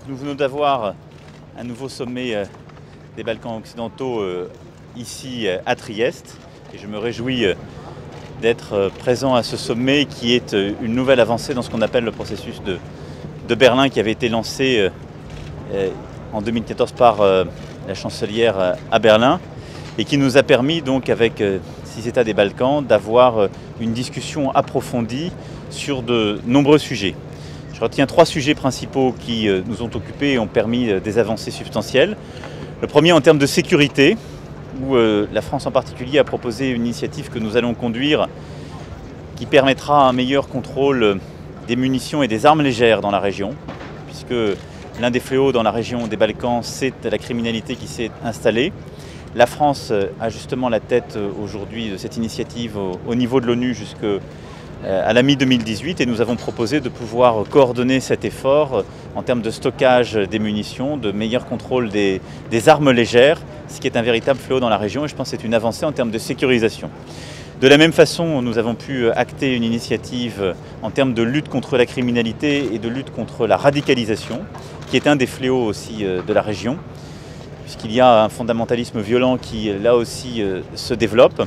Nous venons d'avoir un nouveau sommet des Balkans occidentaux ici à Trieste et je me réjouis d'être présent à ce sommet qui est une nouvelle avancée dans ce qu'on appelle le processus de Berlin qui avait été lancé en 2014 par la chancelière à Berlin et qui nous a permis donc avec 6 États des Balkans d'avoir une discussion approfondie sur de nombreux sujets. Je retiens 3 sujets principaux qui nous ont occupés et ont permis des avancées substantielles. Le premier en termes de sécurité, où la France en particulier a proposé une initiative que nous allons conduire qui permettra un meilleur contrôle des munitions et des armes légères dans la région, puisque l'un des fléaux dans la région des Balkans, c'est la criminalité qui s'est installée. La France a justement la tête aujourd'hui de cette initiative au niveau de l'ONU jusqu'à la mi-2018 et nous avons proposé de pouvoir coordonner cet effort en termes de stockage des munitions, de meilleur contrôle des armes légères, ce qui est un véritable fléau dans la région et je pense que c'est une avancée en termes de sécurisation. De la même façon, nous avons pu acter une initiative en termes de lutte contre la criminalité et de lutte contre la radicalisation, qui est un des fléaux aussi de la région, puisqu'il y a un fondamentalisme violent qui là aussi se développe.